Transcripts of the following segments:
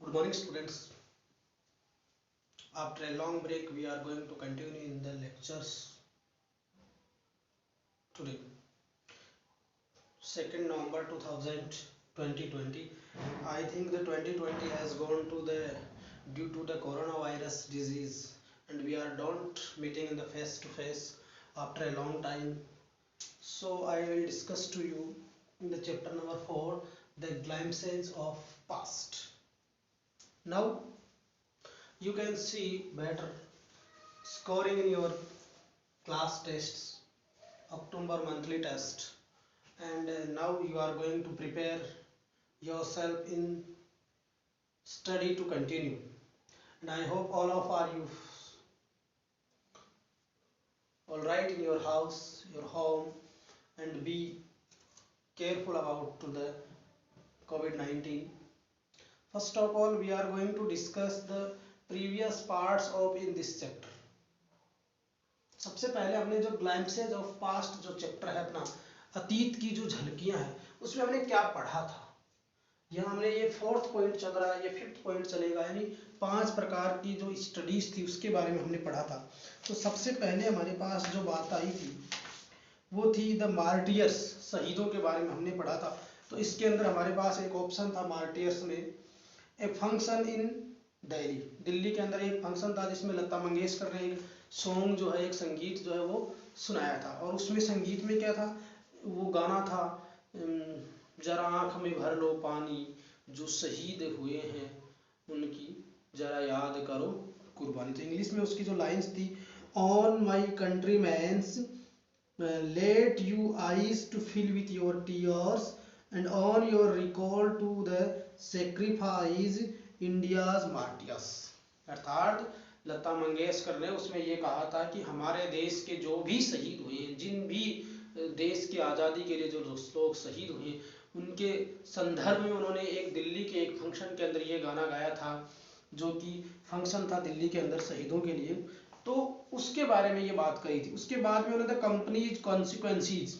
Good morning, students. After a long break, we are going to continue in the lectures today. 2nd November 2020. I think the 2020 has gone to the due to the coronavirus disease, and we are not meeting in the face to face after a long time. So I will discuss to you in the chapter number 4 the glimpses of past. Now you can see better scoring in your class tests, October monthly test, and now you are going to prepare yourself in study to continue, and I hope all of you all right in your house, your home, and be careful about to the COVID-19. First of all, we are going to discuss the previous parts of in this chapter. सबसे पहले हमने जो ग्लैम्सेज of past जो chapter है अपना अतीत की जो झलकियां हैं उसमें हमने क्या पढ़ा था। यहाँ हमने ये 4th पॉइंट चल रहा है, ये 5th पॉइंट चलेगा, यानी 5 प्रकार की जो स्टडीज थी उसके बारे में हमने पढ़ा था। तो सबसे पहले हमारे पास जो बात आई थी वो थी द मार्टियर्स, शहीदों के बारे में हमने पढ़ा था। तो इसके अंदर हमारे पास एक ऑप्शन था मार्टियर्स में, a function in Delhi. Delhi के अंदर एक फंक्शन था जिसमें लता मंगेशकर ने एक सॉन्ग जो है, एक संगीत जो है वो सुनाया था, और उसमें संगीत में क्या था, वो गाना था जरा आँख में भर लो पानी, जो शहीद हुए हैं उनकी जरा याद करो कुर्बानी। तो इंग्लिश में उसकी जो लाइंस थी, on my country men's let you eyes to fill with your tears and on your recall to the sacrifice India's martyrs। अर्थात लता मंगेशकर ने उसमें ये कहा था कि हमारे देश के जो भी शहीद हुए हैं, जिन भी देश की आज़ादी के लिए जो लोग शहीद हुए हैं, उनके संदर्भ में उन्होंने एक दिल्ली के एक फंक्शन के अंदर ये गाना गाया था, जो कि फंक्शन था दिल्ली के अंदर शहीदों के लिए। तो उसके बारे में ये बात कही थी। उसके बाद में उन्होंने कंपनीज कॉन्सिक्वेंसीज,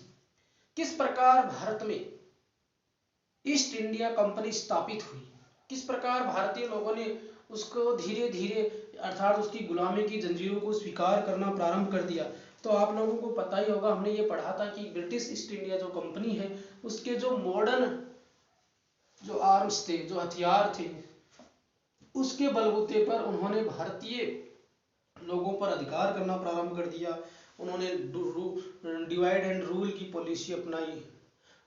किस प्रकार भारत में ईस्ट इंडिया कंपनी स्थापित हुई, किस प्रकार भारतीय लोगों ने उसको धीरे धीरे अर्थात उसकी गुलामी की जंजीरों को स्वीकार करना प्रारंभ कर दिया। तो आप लोगों को पता ही होगा, हमने ये पढ़ा था कि ब्रिटिश ईस्ट इंडिया जो कंपनी है उसके जो मॉडर्न जो आर्म्स थे, जो हथियार थे, उसके बलबूते पर उन्होंने भारतीय लोगों पर अधिकार करना प्रारंभ कर दिया। उन्होंने डिवाइड एंड रूल की पॉलिसी अपनाई,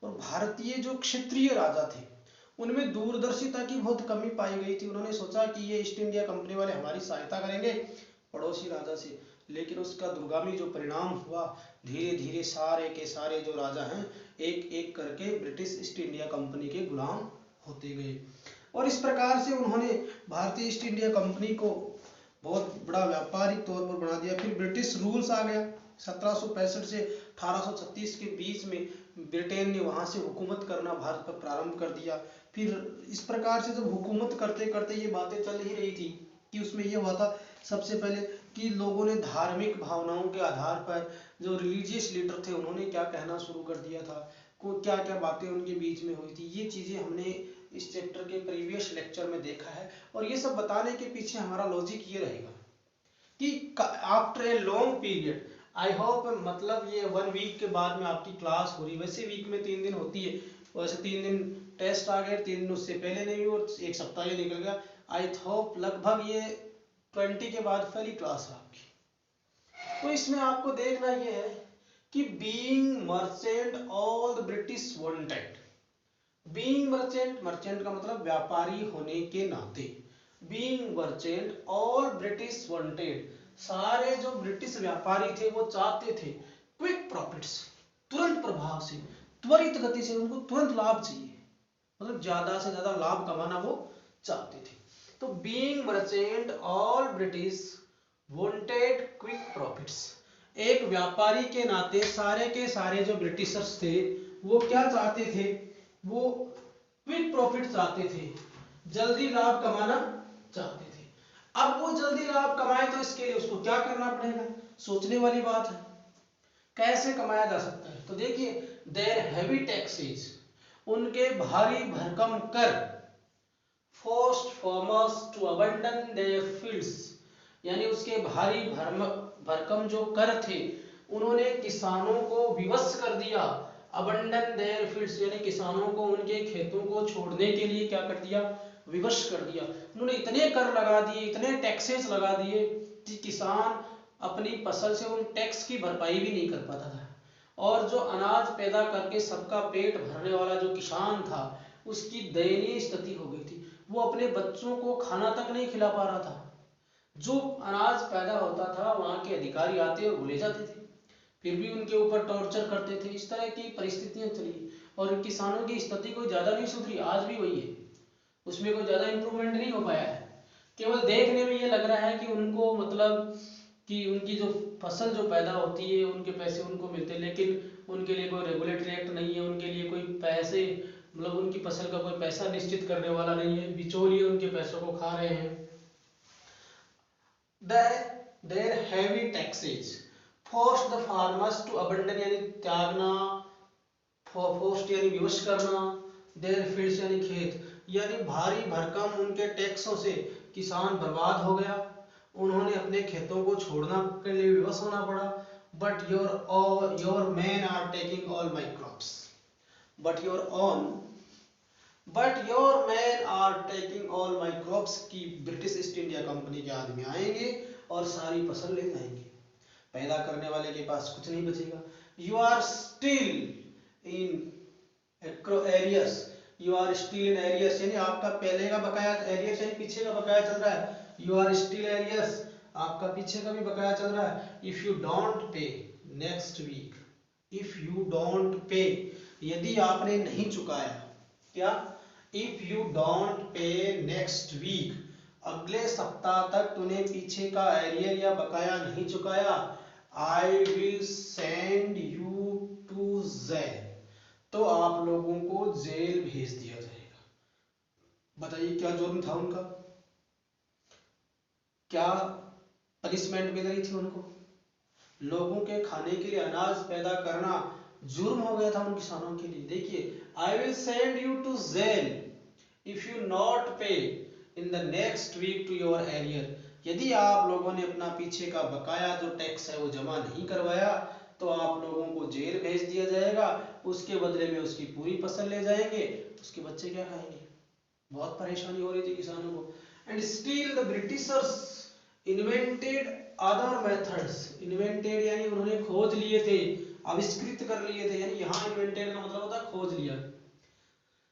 और भारतीय जो क्षत्रिय राजा थे उनमें दूरदर्शिता की बहुत कमी पाई गई थी। उन्होंने सोचा कि ये ईस्ट इंडिया कंपनी वाले हमारी सहायता करेंगे पड़ोसी राजा से, लेकिन उसका दुर्गामी जो परिणाम हुआ, धीरे धीरे सारे के सारे जो राजा हैं एक एक करके ब्रिटिश ईस्ट इंडिया कंपनी के गुलाम होते गए, और इस प्रकार से उन्होंने भारतीय ईस्ट इंडिया कंपनी को बहुत बड़ा व्यापारिक तौर पर बना दिया। फिर ब्रिटिश रूल्स आ गया। 1765 से 1836 के बीच में ब्रिटेन ने वहां से हुकूमत करना भारत पर प्रारंभ कर दिया। फिर इस प्रकार से जब हुकूमत करते करते ये बातें चल ही रही थी कि उसमें ये हुआ था सबसे पहले कि लोगों ने धार्मिक भावनाओं के आधार पर, जो रिलीजियस लीडर थे उन्होंने क्या कहना शुरू कर दिया था, को क्या क्या बातें उनके बीच में हुई थी। ये चीजें हमने इस चैप्टर के प्रीवियस लेक्चर में देखा है, और ये सब बताने के पीछे हमारा लॉजिक ये रहेगा कि after a long period, I hope मतलब ये 1 वीक के बाद में आपकी क्लास हो रही, वैसे वीक में 3 दिन होती है, वैसे 3 दिन टेस्ट आ गए, 3 दिन उससे पहले नहीं हुई, और 1 सप्ताह ये निकल गया। आई होप लगभग ये 20 के बाद पहली क्लास है आपकी। तो इसमें आपको देखना ये है कि being merchant all the British wanted, being merchant, merchant का मतलब व्यापारी होने के नाते, being merchant all British wanted, सारे जो ब्रिटिश व्यापारी थे वो चाहते थे क्विक प्रॉफिट्स, तुरंत प्रभाव से, त्वरित गति से, उनको तुरंत लाभ चाहिए, मतलब ज्यादा से ज्यादा लाभ कमाना वो चाहते थे। तो being merchant all British wanted quick profits, एक व्यापारी के नाते सारे के सारे जो ब्रिटिशर्स थे वो क्या चाहते थे, वो क्विक प्रॉफिट चाहते थे, जल्दी लाभ कमाना चाहते थे। अब वो जल्दी लाभ कमाए तो इसके लिए उसको क्या करना पड़ेगा, सोचने वाली बात है, कैसे कमाया जा सकता है। तो देखिए, देयर हैवी टैक्सेस, उनके भारी भरकम कर, forced farmers to abandon their fields, यानी उसके भारी भरकम जो कर थे उन्होंने किसानों को विवश कर दिया। abandon their fields यानी किसानों को उनके खेतों को छोड़ने के लिए क्या कर दिया, विवश कर दिया। उन्होंने इतने कर लगा दिए, इतने टैक्सेस लगा दिए कि किसान अपनी फसल से उन टैक्स की भरपाई भी नहीं कर पाता था। और जो अनाज पैदा करके सबका पेट भरने वाला जो किसान था उसकी दयनीय स्थिति हो गई थी। वो अपने बच्चों को खाना तक नहीं खिला पा रहा था। जो अनाज पैदा होता था वहां के अधिकारी आते और ले जाते थे, फिर भी उनके ऊपर टॉर्चर करते थे। इस तरह की परिस्थितियां चली और किसानों की स्थिति कोई ज्यादा नहीं सुधरी, आज भी वही है, उसमें कोई ज्यादा इंप्रूवमेंट नहीं हो पाया है। केवल देखने में ये लग रहा है कि उनको मतलब कि उनकी जो फसल जो पैदा होती है उनके पैसे उनको मिलते हैं, लेकिन उनके लिए कोई रेगुलेटरी एक्ट नहीं है, उनके लिए कोई पैसे मतलब उनकी फसल का कोई पैसा निश्चित करने वाला नहीं है, बिचौलिए उनके पैसों को खा रहे हैं। Their heavy taxes forced the farmers to abandon यानी त्यागना, forced यानी विवश करना, their fields यानी खेत, यानी भारी भरकम उनके टैक्सों से किसान बर्बाद हो गया। उन्होंने अपने खेतों को छोड़ना के लिए विवश होना पड़ा। But your men are taking all my crops. But your men are taking all my crops की ब्रिटिश ईस्ट इंडिया कंपनी के आदमी आएंगे और सारी फसल ले जाएंगे, पैदा करने वाले के पास कुछ नहीं बचेगा। You are still in arrears. You are still in arrears यानी आपका पहले का बकाया, arrears यानी पीछे का बकाया चल रहा है। You are still arrears, आपका पीछे का भी बकाया चल रहा है। If you don't pay next week, if you don't pay यदि आपने नहीं चुकाया, क्या? If you don't pay next week अगले सप्ताह तक तूने पीछे का एरियर या बकाया नहीं चुकाया, I will send you to jail, तो आप लोगों को जेल भेज दिया जाएगा। बताइए क्या जुर्म था उनका, क्या पनिशमेंट मिल रही थी उनको? लोगों के खाने के लिए अनाज पैदा करना जुर्म हो गया था उन किसानों के लिए। देखिए, I will send you to jail if you not pay in the next week to your arrear, यदि आप लोगों ने अपना पीछे का बकाया जो टैक्स है वो जमा नहीं करवाया तो आप लोगों को जेल भेज दिया जाएगा, उसके बदले में उसकी पूरी फसल ले जाएंगे, उसके बच्चे क्या खाएंगे? बहुत परेशानी हो रही थी किसानों को। And still the Britishers invented other methods, invented यानी उन्होंने खोज लिए थे, आविष्कृत कर लिए थे, यानी यहाँ इन्वेंटेड का मतलब होता है खोज लिया।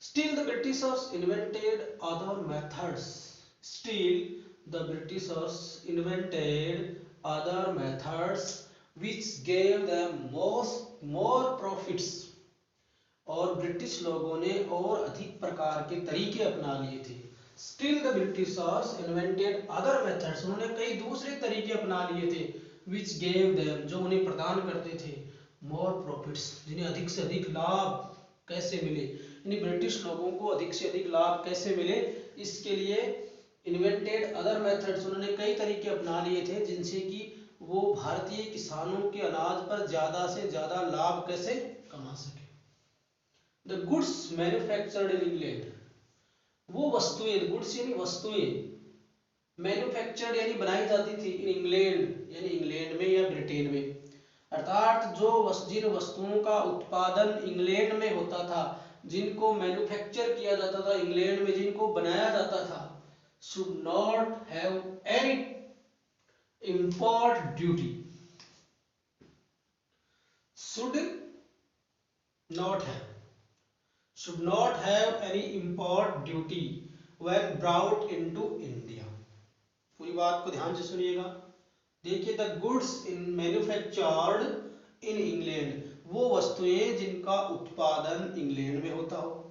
Still the Britishers invented other methods. Still the Britishers invented other methods which gave them more profits. और ब्रिटिश लोगों ने और अधिक प्रकार के तरीके अपना लिए थे। Still the Britishers invented other methods. उन्होंने कई दूसरे तरीके अपना लिए थे which gave them, जो उन्हें प्रदान करते थे more profits, जिन्हें अधिक से अधिक लाभ कैसे मिले, यानी ब्रिटिश लोगों को अधिक से अधिक लाभ कैसे मिले, इसके लिए इन्वेंटेड अदर मेथड्स, उन्होंने कई तरीके अपना लिए थे जिनसे कि वो भारतीय किसानों के अनाज पर ज्यादा से ज्यादा लाभ कैसे कमा सके। The goods manufactured in England, वो वस्तुएं, गुड्स यानी वस्तुएं, मैन्युफैक्चर्ड यानी बनाई जाती थी इन इंग्लैंड यानी इंग्लैंड में या ब्रिटेन में, अर्थात जो जिन वस्तुओं का उत्पादन इंग्लैंड में होता था, जिनको मैन्युफैक्चर किया जाता था इंग्लैंड में, जिनको बनाया जाता था, should not have any import duty, should not have any import duty when brought into India। पूरी बात को ध्यान से सुनिएगा। देखिए, the goods in manufactured in England, वो वस्तुएं जिनका उत्पादन इंग्लैंड में होता हो,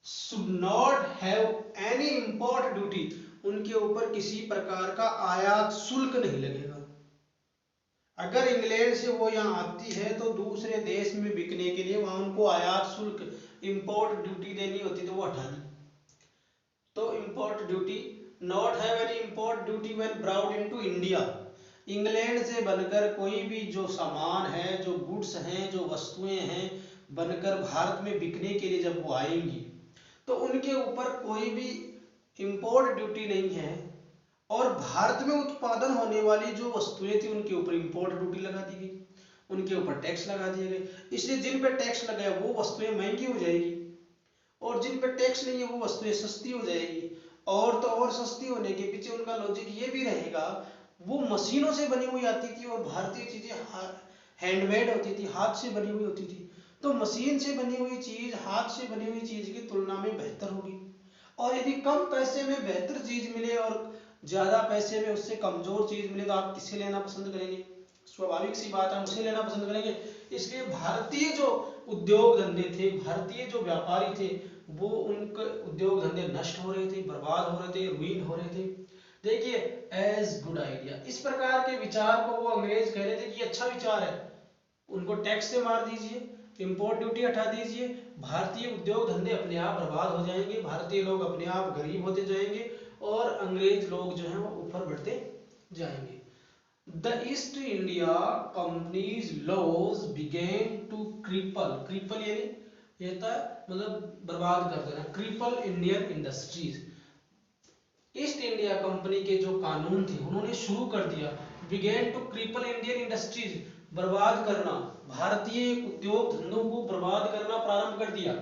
should not have any import duty, उनके ऊपर किसी प्रकार का आयात शुल्क नहीं लगेगा। अगर इंग्लैंड से वो यहाँ आती है तो दूसरे देश में बिकने के लिए वहां उनको आयात शुल्क, इंपोर्ट ड्यूटी देनी होती तो वो हटा दी। तो import duty, not have any import duty when brought into India, England से बनकर कोई भी जो सामान है, जो गुड्स हैं, जो वस्तुएं हैं बनकर भारत में बिकने के लिए जब वो आएंगी तो उनके ऊपर कोई भी इंपोर्ट ड्यूटी नहीं है, और भारत में उत्पादन होने वाली जो वस्तुएं थी उनके ऊपर इंपोर्ट ड्यूटी लगा दी गई, उनके ऊपर टैक्स लगा दिए गए। इसलिए जिन पे टैक्स लगा है वो वस्तुएं महंगी हो जाएगी, और जिन पे टैक्स नहीं है वो वस्तुएं सस्ती हो जाएगी। और तो और सस्ती होने के पीछे उनका लॉजिक ये भी रहेगा, वो मशीनों से बनी हुई आती थी और भारतीय चीजें हैंडमेड होती थी, हाथ से बनी हुई होती थी। तो मशीन से बनी हुई चीज हाथ से बनी हुई चीज की तुलना में बेहतर होगी। और यदि कम पैसे में बेहतर चीज मिले और ज्यादा पैसे में उससे कमजोर चीज मिले तो आप किसे लेना पसंद करेंगे? स्वाभाविक सी बात है, उसे लेना पसंद करेंगे। इसलिए भारतीय जो उद्योग धंधे थे, भारतीय जो व्यापारी थे, वो उनके उद्योग धंधे नष्ट हो रहे थे, बर्बाद हो रहे थे, रुइन हो रहे थे। देखिए, एज गुड आइडिया, इस प्रकार के विचार को वो अंग्रेज कह रहे थे कि अच्छा विचार है, उनको टैक्स से मार दीजिए, इंपोर्ट ड्यूटी हटा दीजिए, भारतीय उद्योग धंधे अपने आप बर्बाद हो जाएंगे, भारतीय लोग अपने आप गरीब होते जाएंगे और अंग्रेज लोग जो हैं वो ऊपर बढ़ते जाएंगे। The East India Company's laws began to cripple यानी ये था मतलब बर्बाद कर देना, cripple Indian industries। East India company के जो कानून थे उन्होंने शुरू कर दिया, began to cripple Indian industries, बर्बाद करना, भारतीय उद्योग धंधों को बर्बाद करना प्रारंभ कर दिया।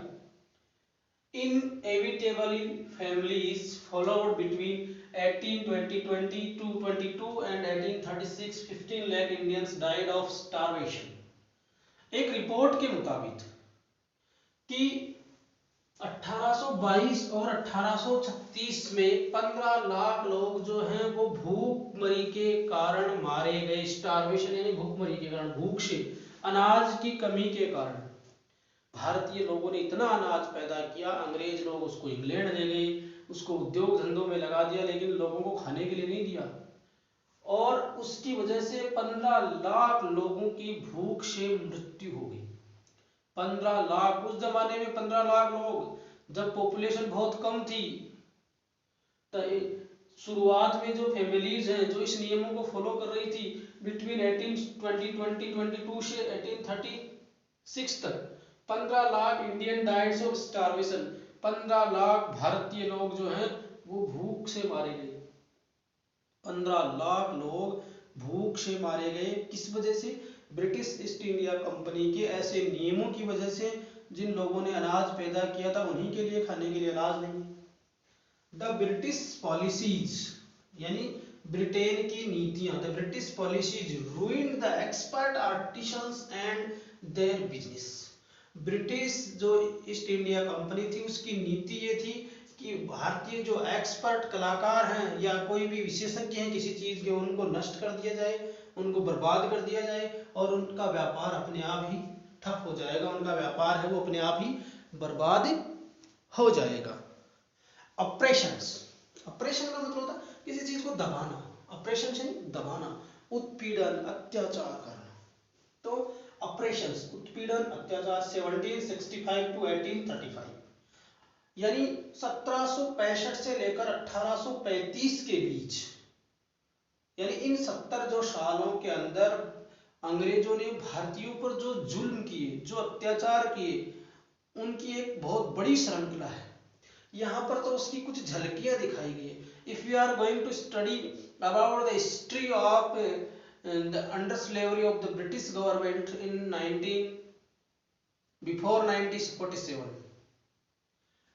Inevitably families followed between 1820 to 22 and 1836 15 lakh Indians died of starvation। एक रिपोर्ट के मुताबिक कि 1822 और 1836 में 15 लाख लोग जो हैं वो भूखमरी के कारण मारे गए। स्टारवेशन यानी भूखमरी के कारण, भूख से, अनाज की कमी के कारण। भारतीय लोगों ने इतना अनाज पैदा किया, अंग्रेज लोग उसको इंग्लैंड ले गए, उसको उद्योग धंधों में लगा दिया, लेकिन लोगों को खाने के लिए नहीं दिया, और उसकी वजह से 15 लाख लोगों की भूख से मृत्यु हो गई। 15 लाख, उस जमाने में 15 लाख लोग, जब पॉपुलेशन बहुत कम थी, तो शुरुआत में जो फैमिलीज हैं जो इस नियमों को फॉलो कर रही थी बिटवीन 1822 से 1836 तक, 15 lakh Indian diets of starvation, 15 lakh भारतीय लोग जो हैं वो भूख से मारे गए। 15 लाख लोग भूख से मारे गए, किस वजह से? ब्रिटिश ईस्ट इंडिया कंपनी के ऐसे नियमों की वजह से। जिन लोगों ने अनाज पैदा किया था उन्हीं के लिए खाने के लिए अनाज नहीं। द ब्रिटिश पॉलिसीज यानी ब्रिटेन की नीतियां, the British policies ruined the expert artisans and their business. British जो ईस्ट इंडिया कंपनी थी उसकी नीति ये थी कि भारतीय जो एक्सपर्ट कलाकार हैं या कोई भी विशेषज्ञ हैं किसी चीज के, उनको नष्ट कर दिया जाए, उनको बर्बाद कर दिया जाए, और उनका व्यापार अपने आप ही ठप हो जाएगा, उनका व्यापार है वो अपने आप ही बर्बाद हो जाएगा। ऑपरेशंस, ऑपरेशन का मतलब होता है किसी चीज को दबाना, ऑपरेशन से दबाना, उत्पीड़न, अत्याचार करना। तो ऑपरेशंस, उत्पीड़न, अत्याचार 1765 टू 1835, यानी 1765 से लेकर 1835 के बीच, यानी इन 70 जो सालों के अंदर अंग्रेजों ने भारतीयों पर जो जुल्म किए, जो अत्याचार किए, उनकी एक बहुत बड़ी श्रृंखला है। यहाँ पर तो उसकी कुछ झलकियां दिखाई गई। If you are going to study about the history of the under slavery of the British government in 1947,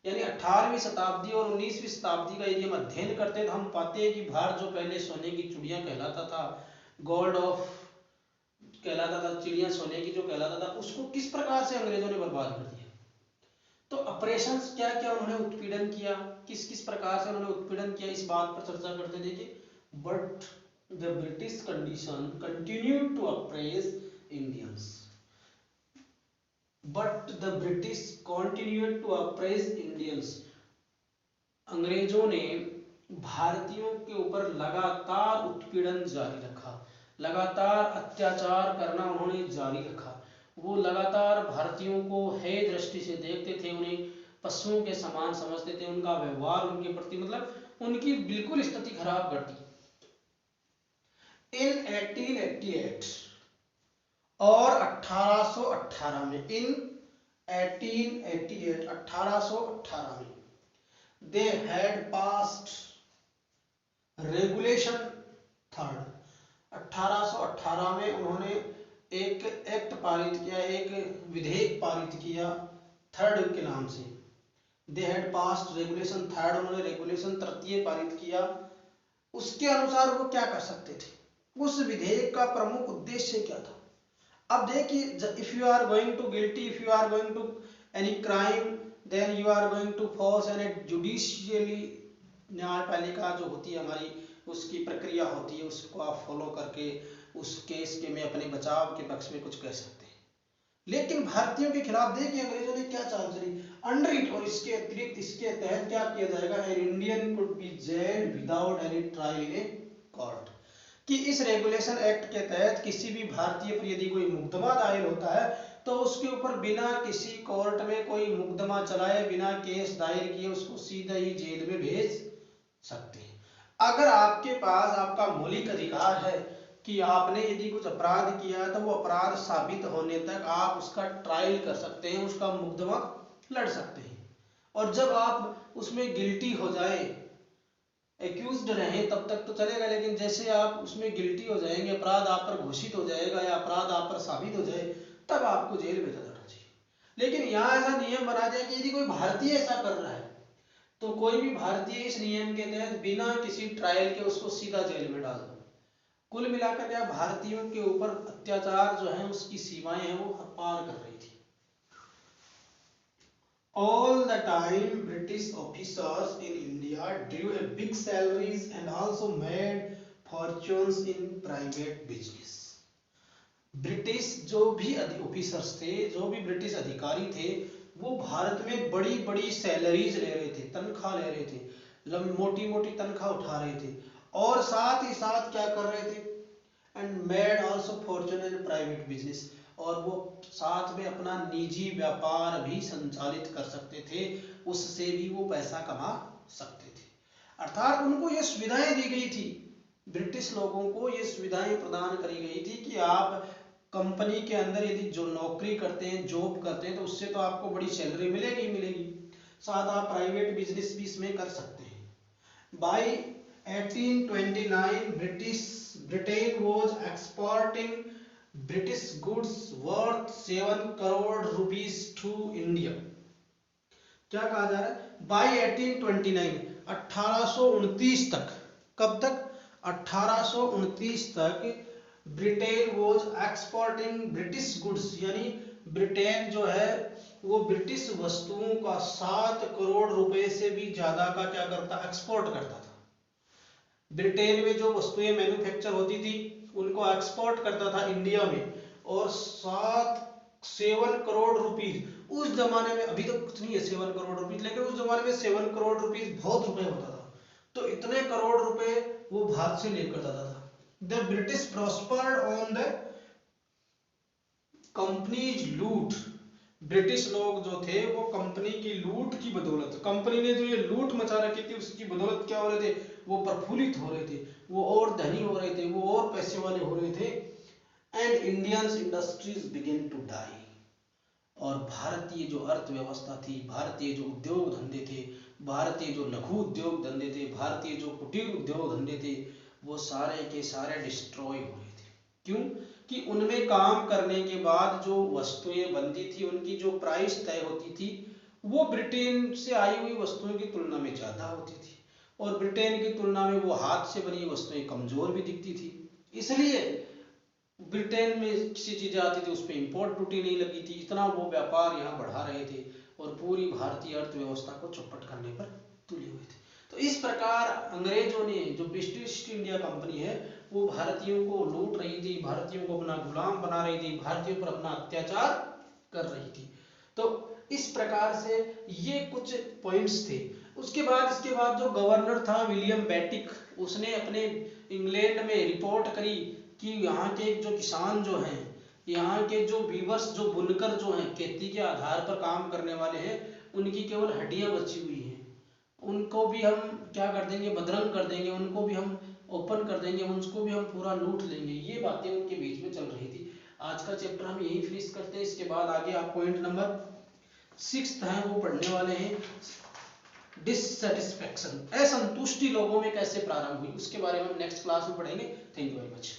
यानी 18वीं शताब्दी और 19वीं शताब्दी का यदि हम अध्ययन करते हैं तो हम पाते हैं कि भारत जो पहले सोने की चिड़िया कहलाता था, गोल्ड ऑफ कहलाता था, चिड़िया सोने की जो कहलाता था, उसको किस प्रकार से अंग्रेजों ने बर्बाद कर दिया। तो ऑपरेशंस क्या क्या उन्होंने उत्पीड़न किया, किस किस प्रकार से उन्होंने उत्पीड़न किया, इस बात पर चर्चा करते हैं। देखिए, but the British condition continued to oppress Indians, but the British continued to oppress Indians, अंग्रेजों ने भारतीयों के ऊपर लगातार उत्पीड़न जारी रखा, लगातार अत्याचार करना उन्होंने जारी रखा। वो लगातार भारतीयों को हे दृष्टि से देखते थे, उन्हें पशुओं के समान समझते थे, उनका व्यवहार उनके प्रति मतलब उनकी बिल्कुल स्थिति खराब कर दी। इन 1888 और 1818 में, इन 1888 1818 में they had passed regulation third. 1818 में उन्होंने एक एक्ट पारित किया, एक विधेयक पारित किया थर्ड के नाम से। They had passed regulation third, उन्होंने रेगुलेशन तृतीय पारित किया। उसके अनुसार वो क्या कर सकते थे, उस विधेयक का प्रमुख उद्देश्य क्या था। अब देखिए, if you are going to guilty, if you are going to any crime, then you are going to force and judicially, न्यायपालिका जो होती है हमारी, उसकी प्रक्रिया होती है, उसको आप फॉलो करके उस केस के में अपने बचाव के पक्ष में कुछ कह सकते हैं। लेकिन भारतीयों के खिलाफ देखिए अंग्रेजों ने क्या चाल चली अंडर इट, और इसके अतिरिक्त इसके तहत क्या किया जाएगा, an Indian could be gelled without any trial in a court, कि इस रेगुलेशन एक्ट के तहत किसी भी भारतीय पर यदि कोई मुकदमा दायर होता है तो उसके ऊपर बिना किसी कोर्ट में कोई मुकदमा चलाए, बिना केस दायर किए उसको सीधा ही जेल में भेज सकते हैं। अगर आपके पास आपका मौलिक अधिकार है कि आपने यदि कुछ अपराध किया है तो वो अपराध साबित होने तक आप उसका ट्रायल कर सकते हैं, उसका मुकदमा लड़ सकते हैं। और जब आप उसमें गिल्टी हो जाए, एक्यूज्ड रहे तब तक तो चलेगा, लेकिन जैसे आप उसमें गिल्टी हो जाएंगे, अपराध आप पर घोषित हो जाएगा या अपराध आप पर साबित हो जाए, तब आपको जेल भेजा जाना चाहिए। लेकिन यहाँ ऐसा नियम बना दिया कि यदि कोई भारतीय ऐसा कर रहा है तो कोई भी भारतीय इस नियम के तहत बिना किसी ट्रायल के उसको सीधा जेल में डाल दो। कुल मिलाकर क्या भारतीयों के ऊपर अत्याचार जो है उसकी सीमाएं हैं वो पार कर रही थी। All the time British officers in India drew a big salaries and also made fortunes in private business. British जो भी ऑफिसर्स थे, जो भी ब्रिटिश अधिकारी थे, वो भारत में बड़ी बड़ी सैलरीज ले रहे थे, तनख्वाह ले रहे थे, मोटी मोटी तनख्वाह उठा रहे थे, और साथ ही साथ क्या कर रहे थे, and made also Fortune in private business, और वो साथ में अपना निजी व्यापार भी संचालित कर सकते थे, उससे भी वो पैसा कमा सकते थे। अर्थात उनको ये सुविधाएं दी गई थी, ब्रिटिश लोगों को ये सुविधाएं प्रदान करी गई थी कि आप कंपनी के अंदर यदि जो नौकरी करते हैं, जॉब करते हैं, तो उससे तो आपको बड़ी सैलरी मिलेगी मिलेगी, साथ आप प्राइवेट बिजनेस भी इसमें कर सकते हैं। By 1829 Britain was exporting British goods worth 7 crore rupees to India। क्या कहा जा रहा है, बाय 1829 1829 तक, कब तक, 1829 तक Britain was exporting British goods, यानी ब्रिटेन जो है वो ब्रिटिश वस्तुओं का 7 करोड़ रुपए से भी ज्यादा का क्या करता, एक्सपोर्ट करता था। ब्रिटेन में जो वस्तुएं मैन्युफैक्चर होती थी उनको एक्सपोर्ट करता था इंडिया में, और 7 करोड़ रुपीस, उस जमाने में, अभी तो कुछ नहीं है 7 करोड़ रुपीस, लेकिन उस जमाने में 7 करोड़ रुपीस बहुत रुपए होता था, तो इतने करोड़ रुपए वो भारत से लेकर जाता था। The British prospered on the companies लूट, ब्रिटिश लोग जो थे वो कंपनी की लूट की बदौलत, कंपनी ने जो ये लूट मचा रखी थी उसकी बदौलत क्या हो रहे थे, वो प्रफुल्लित हो रहे थे, वो और धनी हो रहे थे, वो और पैसे वाले हो रहे थे। And Indians industries begin to die, और भारतीय जो अर्थव्यवस्था थी, भारतीय जो उद्योग धंधे थे, भारतीय जो लघु उद्योग धंधे थे, भारतीय जो कुटीर उद्योग धंधे थे, वो सारे के सारे डिस्ट्रॉय हो रहे थे। क्यों कि उनमें काम करने के बाद जो वस्तुएं बनती थी उनकी जो प्राइस तय होती थी वो ब्रिटेन से आई हुई वस्तुओं की तुलना में ज्यादा होती थी, और ब्रिटेन की तुलना में वो हाथ से बनी वस्तुएं कमजोर भी दिखती थी, इसलिए ब्रिटेन में किसी चीज आती थी उस पर इम्पोर्ट ड्यूटी नहीं लगी थी, इतना वो व्यापार यहाँ बढ़ा रहे थे और पूरी भारतीय अर्थव्यवस्था को चौपट करने पर तुले हुए थे। तो इस प्रकार अंग्रेजों ने, जो ब्रिटिश ईस्ट इंडिया कंपनी है, वो भारतीयों को लूट रही थी, भारतीयों को अपना गुलाम बना रही थी, भारतीयों पर अपना अत्याचार कर रही थी। तो इस प्रकार से ये कुछ पॉइंट्स थे। इसके बाद जो गवर्नर था विलियम बेटिक, उसने अपने इंग्लैंड में रिपोर्ट करी कि यहाँ के जो किसान जो हैं, यहाँ के जो वीवर्स, जो बुनकर जो हैं, खेती के आधार पर काम करने वाले हैं, उनकी केवल हड्डियां बची हुई हैं, उनको भी हम क्या कर देंगे, बदरंग कर देंगे, उनको भी हम ओपन कर देंगे, उनको भी हम पूरा लूट लेंगे। ये बातें उनके बीच में चल रही थी। आज का चैप्टर हम यही फिनिश करते हैं, इसके बाद आगे आप पॉइंट नंबर सिक्स्थ है वो पढ़ने वाले हैं डिससेटिस्फैक्शन, असंतुष्टि लोगों में कैसे प्रारंभ हुई, उसके बारे में हम नेक्स्ट क्लास में पढ़ेंगे। Thank you very much.